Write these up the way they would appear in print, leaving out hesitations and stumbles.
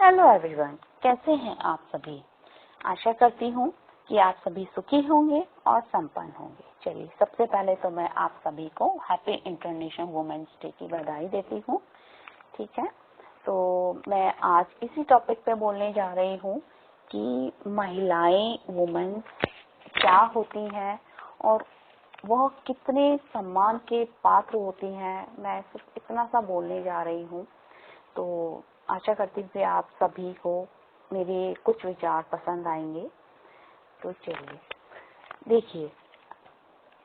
Hello everyone, कैसे हैं आप सभी। आशा करती हूँ कि आप सभी सुखी होंगे और संपन्न होंगे। चलिए, सबसे पहले तो मैं आप सभी को हैप्पी इंटरनेशनल वुमेन्स डे की बधाई देती हूँ। ठीक है, तो मैं आज इसी टॉपिक पे बोलने जा रही हूँ कि महिलाएं वुमेन्स क्या होती हैं और वह कितने सम्मान के पात्र होती हैं। मैं सिर्फ इतना सा बोलने जा रही हूँ। तो आशा करती हूँ कि आप सभी को मेरे कुछ विचार पसंद आएंगे। तो चलिए देखिए,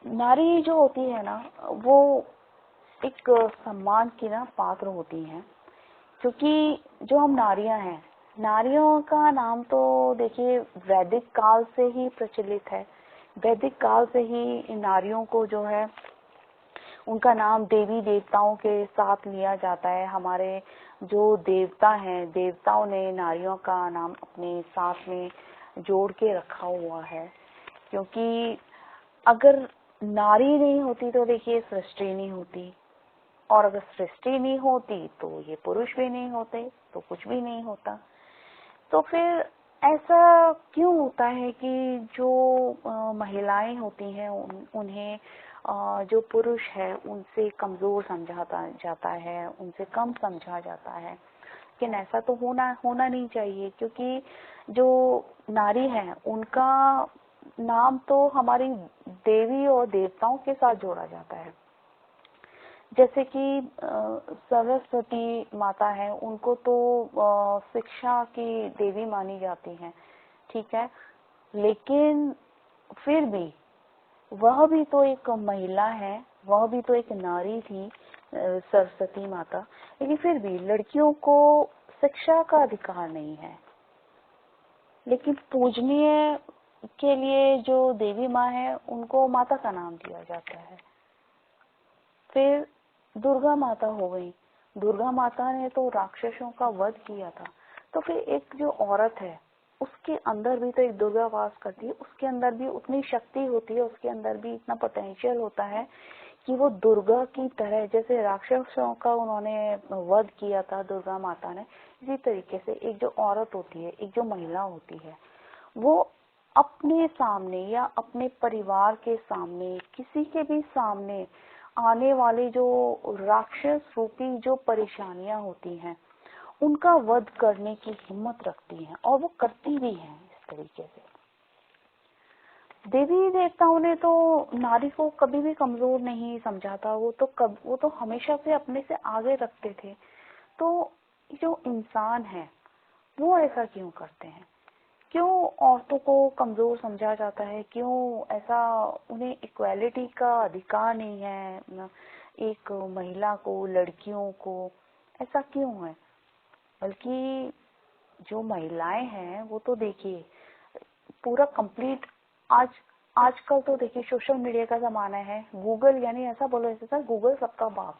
नारी जो होती है ना, वो एक सम्मान की ना पात्र होती हैं, क्योंकि जो हम नारियां हैं, नारियों का नाम तो देखिए वैदिक काल से ही प्रचलित है। वैदिक काल से ही नारियों को जो है उनका नाम देवी देवताओं के साथ लिया जाता है। हमारे जो देवता हैं, देवताओं ने नारियों का नाम अपने साथ में जोड़ के रखा हुआ है, क्योंकि अगर नारी नहीं होती तो देखिए सृष्टि नहीं होती, और अगर सृष्टि नहीं होती तो ये पुरुष भी नहीं होते, तो कुछ भी नहीं होता। तो फिर ऐसा क्यों होता है कि जो महिलाएं होती हैं उन्हें जो पुरुष है उनसे कमजोर समझा जाता है, उनसे कम समझा जाता है। लेकिन ऐसा तो होना नहीं चाहिए, क्योंकि जो नारी है उनका नाम तो हमारी देवी और देवताओं के साथ जोड़ा जाता है। जैसे कि सरस्वती माता है, उनको तो शिक्षा की देवी मानी जाती है। ठीक है, लेकिन फिर भी वह भी तो एक महिला है, वह भी तो एक नारी थी, सरस्वती माता। लेकिन फिर भी लड़कियों को शिक्षा का अधिकार नहीं है। लेकिन पूजनीय के लिए जो देवी माँ है उनको माता का नाम दिया जाता है। फिर दुर्गा माता हो गई। दुर्गा माता ने तो राक्षसों का वध किया था। तो फिर एक जो औरत है उसके अंदर भी तो एक दुर्गा वास करती है, उसके अंदर भी उतनी शक्ति होती है, उसके अंदर भी इतना पोटेंशियल होता है कि वो दुर्गा की तरह, जैसे राक्षसों का उन्होंने वध किया था दुर्गा माता ने, इसी तरीके से एक जो औरत होती है, एक जो महिला होती है, वो अपने सामने या अपने परिवार के सामने, किसी के भी सामने आने वाले जो राक्षस रूपी जो परेशानियां होती हैं उनका वध करने की हिम्मत रखती हैं, और वो करती भी हैं इस तरीके से। देवी देवताओं ने तो नारी को कभी भी कमजोर नहीं समझा था। वो तो हमेशा से अपने से आगे रखते थे। तो जो इंसान है वो ऐसा क्यों करते हैं? क्यों औरतों को कमजोर समझा जाता है? क्यों ऐसा उन्हें इक्वालिटी का अधिकार नहीं है, एक महिला को, लड़कियों को, ऐसा क्यों है? बल्कि जो महिलाएं हैं वो तो देखिए पूरा कंप्लीट, आजकल तो देखिए सोशल मीडिया का जमाना है। गूगल, यानी ऐसा बोलो जैसे सर गूगल सबका बाप।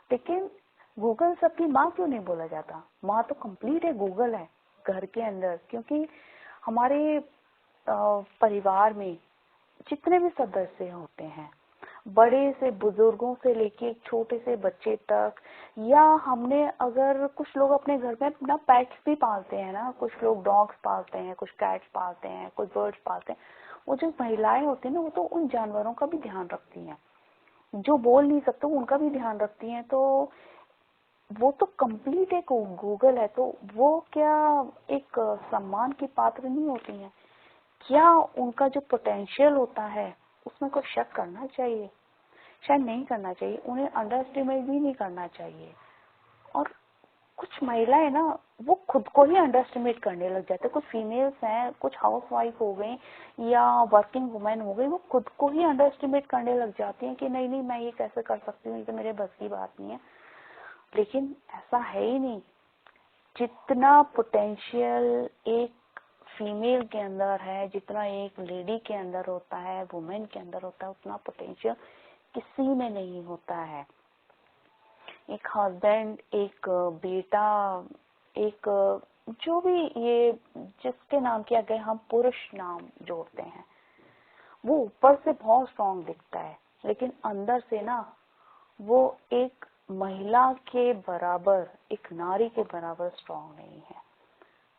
लेकिन गूगल सबकी माँ क्यों नहीं बोला जाता? माँ तो कंप्लीट है, गूगल है घर के अंदर। क्योंकि हमारे परिवार में जितने भी सदस्य होते हैं, बड़े से बुजुर्गों से लेके छोटे से बच्चे तक, या हमने अगर कुछ लोग अपने घर में अपना पेट्स भी पालते हैं ना, कुछ लोग डॉग्स पालते हैं, कुछ कैट्स पालते हैं, कुछ बर्ड्स पालते हैं। वो जो महिलाएं होती हैं ना, वो तो उन जानवरों का भी ध्यान रखती हैं। जो बोल नहीं सकते उनका भी ध्यान रखती हैं। तो वो तो कंप्लीट एक गूगल है। तो वो क्या एक सम्मान की पात्र नहीं होती हैं? क्या उनका जो पोटेंशियल होता है उसमें कोई शक करना चाहिए? शायद नहीं करना चाहिए। उन्हें अंडर एस्टिमेट भी नहीं करना चाहिए। और कुछ महिलाएं ना, वो खुद को ही अंडर एस्टिमेट करने लग जाते हैं। कुछ फीमेल्स हैं, कुछ हाउस वाइफ हो गई या वर्किंग वुमेन हो गई, वो खुद को ही अंडर एस्टिमेट करने लग जाती हैं कि नहीं मैं ये कैसे कर सकती हूँ, ये तो मेरे बस की बात नहीं है। लेकिन ऐसा है ही नहीं। जितना पोटेंशियल एक फीमेल के अंदर है, जितना एक लेडी के अंदर होता है, वुमेन के अंदर होता है, उतना पोटेंशियल किसी में नहीं होता है। एक हस्बैंड, एक बेटा, एक जो भी ये जिसके नाम के आगे हम पुरुष नाम जोड़ते हैं, वो ऊपर से बहुत स्ट्रांग दिखता है, लेकिन अंदर से ना वो एक महिला के बराबर, एक नारी के बराबर स्ट्रांग नहीं है।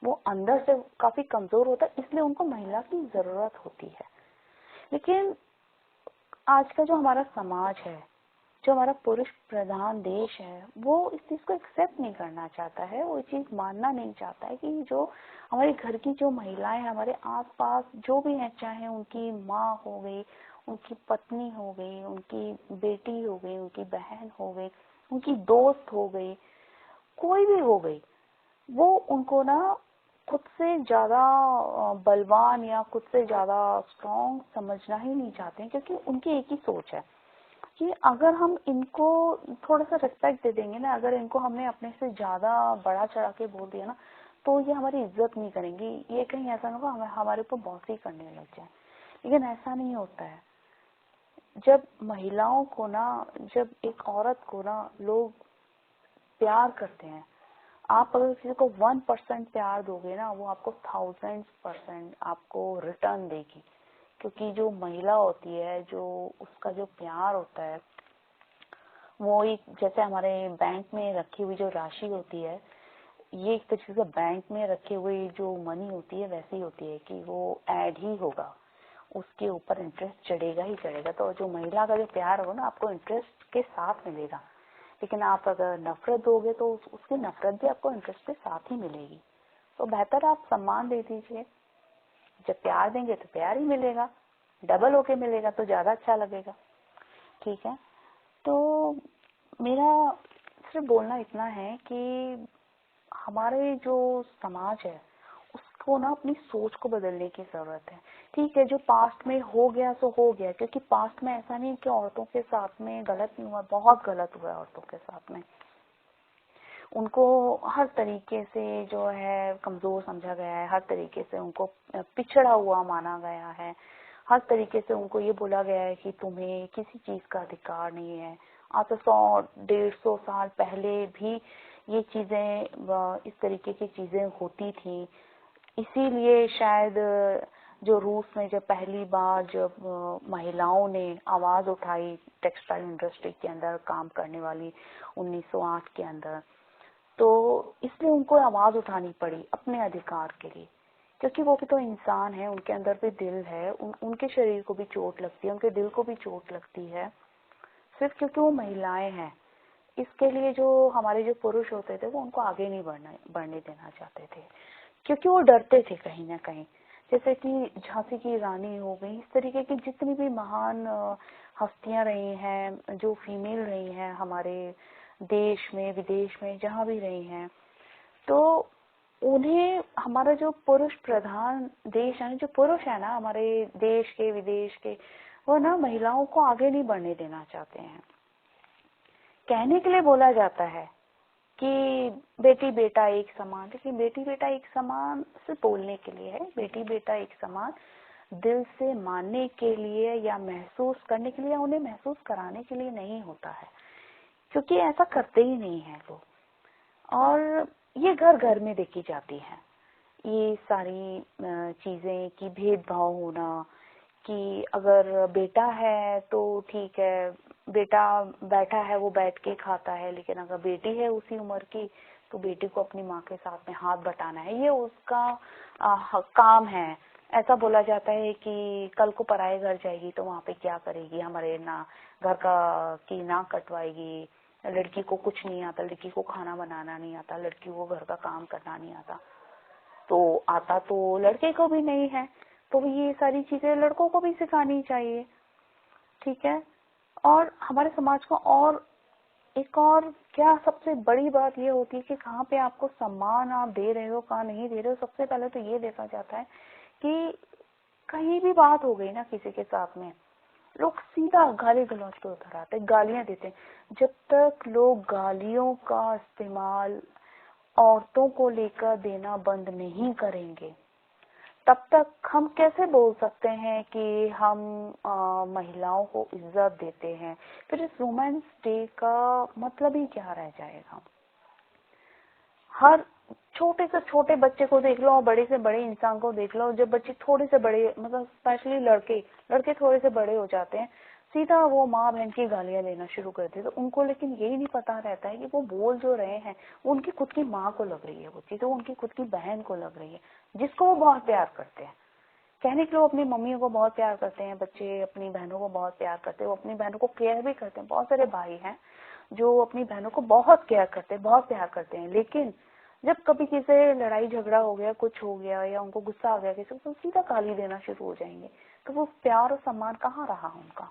वो अंदर से काफी कमजोर होता है, इसलिए उनको महिला की जरूरत होती है। लेकिन आज का जो हमारा समाज है, जो हमारा पुरुष प्रधान देश है, वो इस चीज को एक्सेप्ट नहीं करना चाहता है, वो चीज मानना नहीं चाहता है कि जो हमारे घर की जो महिलाएं, हमारे आसपास जो भी हैं, चाहे उनकी माँ हो गई, उनकी पत्नी हो गई, उनकी बेटी हो गई, उनकी बहन हो गई, उनकी दोस्त हो गई, कोई भी हो गई, वो उनको ना खुद से ज्यादा बलवान या खुद से ज्यादा स्ट्रॉन्ग समझना ही नहीं चाहते हैं, क्योंकि उनकी एक ही सोच है कि अगर हम इनको थोड़ा सा रिस्पेक्ट दे देंगे ना, अगर इनको हमने अपने से ज्यादा बढ़ा चढ़ा के बोल दिया ना, तो ये हमारी इज्जत नहीं करेंगी, ये कहीं ऐसा ना हो हमारे ऊपर बॉसी करने लग जाए। लेकिन ऐसा नहीं होता है। जब महिलाओं को ना, जब एक औरत को ना लोग प्यार करते हैं, आप अगर किसी को 1% प्यार दोगे ना, वो आपको 1000% आपको रिटर्न देगी। क्योंकि जो महिला होती है, जो उसका जो प्यार होता है, वो एक जैसे हमारे बैंक में रखी हुई जो राशि होती है, ये एक तरीके से बैंक में रखी हुई जो मनी होती है वैसी होती है कि वो ऐड ही होगा, उसके ऊपर इंटरेस्ट चढ़ेगा ही चढ़ेगा। तो जो महिला का जो प्यार होगा ना, आपको इंटरेस्ट के साथ मिलेगा। लेकिन आप अगर नफरत दोगे तो उसकी नफरत भी आपको इंटरेस्ट के साथ ही मिलेगी। तो बेहतर आप सम्मान दे दीजिए। जब प्यार देंगे तो प्यार ही मिलेगा, डबल होके मिलेगा तो ज्यादा अच्छा लगेगा। ठीक है, तो मेरा सिर्फ बोलना इतना है कि हमारे जो समाज है उसको ना अपनी सोच को बदलने की जरूरत है। ठीक है, जो पास्ट में हो गया सो हो गया, क्योंकि पास्ट में ऐसा नहीं कि औरतों के साथ में गलत नहीं हुआ, बहुत गलत हुआ है औरतों के साथ में। उनको हर तरीके से जो है कमजोर समझा गया है, हर तरीके से उनको पिछड़ा हुआ माना गया है, हर तरीके से उनको ये बोला गया है कि तुम्हें किसी चीज का अधिकार नहीं है। आज से 100-150 साल पहले भी ये चीजें, इस तरीके की चीजें होती थी। इसीलिए शायद जो रूस में जब पहली बार जब महिलाओं ने आवाज उठाई टेक्सटाइल इंडस्ट्री के अंदर काम करने वाली 1908 के अंदर, तो इसलिए उनको आवाज उठानी पड़ी अपने अधिकार के लिए, क्योंकि वो भी तो इंसान है, उनके अंदर भी दिल है, उनके शरीर को भी चोट लगती है, उनके दिल को भी चोट लगती है, सिर्फ क्योंकि वो महिलाएं हैं। इसके लिए जो हमारे जो पुरुष होते थे वो उनको आगे नहीं बढ़ने देना चाहते थे, क्योंकि वो डरते थे कहीं ना कहीं। जैसे कि झांसी की रानी हो गई, इस तरीके की जितनी भी महान हस्तियां रही हैं, जो फीमेल रही हैं हमारे देश में विदेश में जहाँ भी रही हैं, तो उन्हें हमारा जो पुरुष प्रधान देश है, जो पुरुष है ना हमारे देश के विदेश के, वो ना महिलाओं को आगे नहीं बढ़ने देना चाहते हैं। कहने के लिए बोला जाता है कि बेटी बेटा एक समान, लेकिन बेटी बेटा एक समान सिर्फ बोलने के लिए है। बेटी बेटा एक समान दिल से मानने के लिए या महसूस करने के लिए या उन्हें महसूस कराने के लिए नहीं होता है, क्योंकि ऐसा करते ही नहीं है लोग। और ये घर घर में देखी जाती है ये सारी चीजें कि भेदभाव होना, कि अगर बेटा है तो ठीक है, बेटा बैठा है वो बैठ के खाता है, लेकिन अगर बेटी है उसी उम्र की तो बेटी को अपनी माँ के साथ में हाथ बटाना है, ये उसका काम है। ऐसा बोला जाता है कि कल को पराये घर जाएगी तो वहां पे क्या करेगी, हमारे ना घर का की नाक कटवाएगी, लड़की को कुछ नहीं आता, लड़की को खाना बनाना नहीं आता, लड़की को घर का काम करना नहीं आता, तो आता तो लड़के को भी नहीं है, तो ये सारी चीजें लड़कों को भी सिखानी चाहिए। ठीक है, और हमारे समाज को और एक और क्या सबसे बड़ी बात ये होती है कि कहाँ पे आपको सम्मान आप दे रहे हो, कहाँ नहीं दे रहे हो। सबसे पहले तो ये देखा जाता है कि कहीं भी बात हो गई ना किसी के साथ में, लोग सीधा गाली गलौज पे उतर आते, गालियां देते हैं। जब तक लोग गालियों का इस्तेमाल औरतों को लेकर देना बंद नहीं करेंगे, तब तक हम कैसे बोल सकते हैं कि हम महिलाओं को इज्जत देते हैं। फिर इस वुमेन्स डे का मतलब ही क्या रह जाएगा। हर छोटे से छोटे बच्चे को देख लो और बड़े से बड़े इंसान को देख लो, जब बच्चे थोड़े से बड़े मतलब स्पेशली लड़के थोड़े से बड़े हो जाते हैं सीधा वो माँ बहन की गालियां देना शुरू करती है। तो उनको लेकिन यही नहीं पता रहता है कि वो बोल जो रहे हैं वो उनकी खुद की माँ को लग रही है, वो चीज वो उनकी खुद की बहन को लग रही है, जिसको वो बहुत प्यार करते हैं। कहने के लोग अपनी मम्मियों को बहुत प्यार करते हैं, बच्चे अपनी बहनों को बहुत प्यार करते हैं, वो अपनी बहनों को केयर भी करते हैं। बहुत सारे भाई हैं जो अपनी बहनों को बहुत केयर करते हैं, बहुत प्यार करते हैं, लेकिन जब कभी किसी से लड़ाई झगड़ा हो गया, कुछ हो गया या उनको गुस्सा आ गया किसी को, तो सीधा गाली देना शुरू हो जाएंगे। तो वो प्यार और सम्मान कहाँ रहा उनका।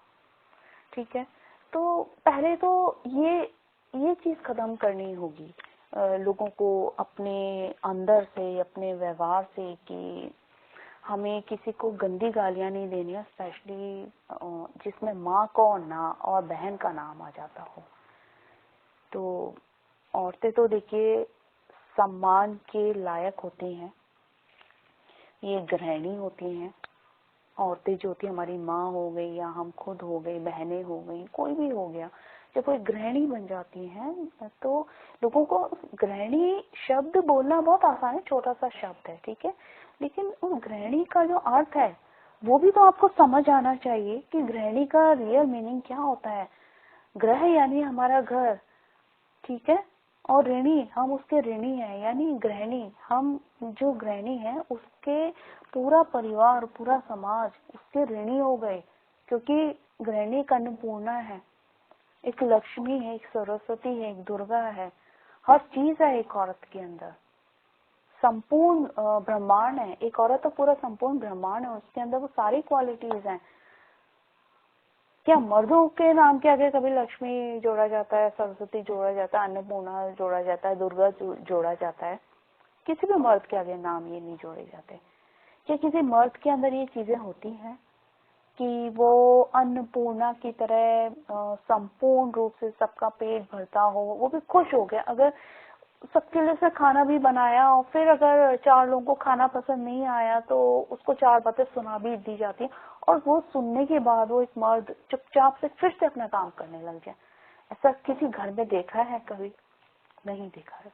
ठीक है, तो पहले तो ये चीज खत्म करनी होगी लोगों को अपने अंदर से, अपने व्यवहार से, कि हमें किसी को गंदी गालियां नहीं देनी है, स्पेशली जिसमें माँ को और बहन का नाम आ जाता हो। तो औरतें तो देखिए सम्मान के लायक होती हैं, ये गृहिणी होती हैं। औरतें जो होती हमारी माँ हो गई या हम खुद हो गए, बहनें हो गई, कोई भी हो गया, जब कोई गृहिणी बन जाती है तो लोगों को गृहिणी शब्द बोलना बहुत आसान है, छोटा सा शब्द है, ठीक है, लेकिन उस गृहिणी का जो अर्थ है वो भी तो आपको समझ आना चाहिए कि गृहिणी का रियल मीनिंग क्या होता है। गृह यानी हमारा घर, ठीक है, और ऋणी, हम उसके ऋणी हैं, यानी गृहिणी, हम जो गृहिणी है उसके पूरा परिवार, पूरा समाज उसके ऋणी हो गए, क्योंकि गृहिणी एक अन्नपूर्णा है, एक लक्ष्मी है, एक सरस्वती है, एक दुर्गा है, हर चीज है एक औरत के अंदर, संपूर्ण ब्रह्मांड है। एक औरत तो पूरा संपूर्ण ब्रह्मांड है, उसके अंदर वो सारी क्वालिटीज हैं। क्या मर्दों के नाम के आगे कभी लक्ष्मी जोड़ा जाता है, सरस्वती जोड़ा जाता है, अन्नपूर्णा जोड़ा जाता है, दुर्गा जोड़ा जाता है? किसी भी मर्द के आगे नाम ये नहीं जोड़े जाते। क्या किसी मर्द के अंदर ये चीजें होती हैं कि वो अन्नपूर्णा की तरह संपूर्ण रूप से सबका पेट भरता हो, वो भी खुश हो गया, अगर सबके लिए से खाना भी बनाया और फिर अगर 4 लोगों को खाना पसंद नहीं आया तो उसको 4 बातें सुना भी दी जाती है, और वो सुनने के बाद वो एक मर्द चुपचाप से फिर से अपना काम करने लग जाए? ऐसा किसी घर में देखा है कभी? नहीं देखा है।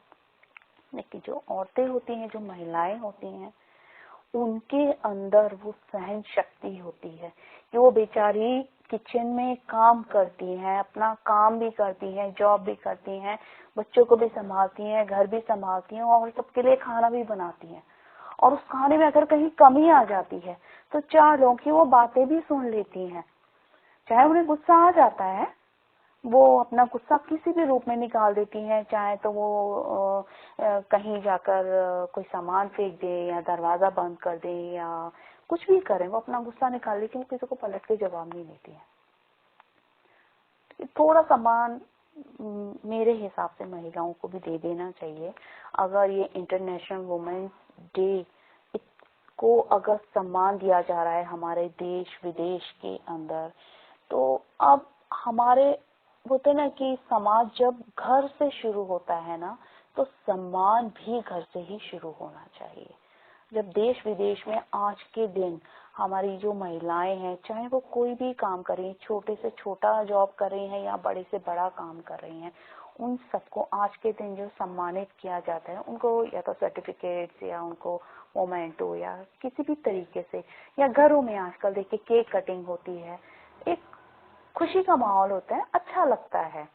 लेकिन जो औरतें होती हैं, जो महिलाएं होती हैं, उनके अंदर वो सहन शक्ति होती है कि वो बेचारी किचन में काम करती हैं, अपना काम भी करती हैं, जॉब भी करती हैं, बच्चों को भी संभालती हैं, घर भी संभालती हैं और सबके लिए खाना भी बनाती हैं। और उस खाने में अगर कहीं कमी आ जाती है तो 4 लोगों की वो बातें भी सुन लेती हैं। चाहे उन्हें गुस्सा आ जाता है, वो अपना गुस्सा किसी भी रूप में निकाल देती हैं, चाहे तो वो कहीं जाकर कोई सामान फेंक दे या दरवाजा बंद कर दे या कुछ भी करें, वो अपना गुस्सा निकाल, लेकिन किसी को पलट के जवाब नहीं देती है। थोड़ा सम्मान मेरे हिसाब से महिलाओं को भी दे देना चाहिए। अगर ये इंटरनेशनल वुमेन्स डे को अगर सम्मान दिया जा रहा है हमारे देश विदेश के अंदर, तो अब हमारे होते ना कि समाज जब घर से शुरू होता है ना, तो सम्मान भी घर से ही शुरू होना चाहिए। जब देश विदेश में आज के दिन हमारी जो महिलाएं हैं, चाहे वो कोई भी काम कर रही हैं, छोटे से छोटा जॉब कर रही हैं या बड़े से बड़ा काम कर रही हैं, उन सबको आज के दिन जो सम्मानित किया जाता है, उनको या तो सर्टिफिकेट्स या उनको मोमेंटो या किसी भी तरीके से, या घरों में आजकल देखिए केक कटिंग होती है, एक खुशी का माहौल होता है, अच्छा लगता है।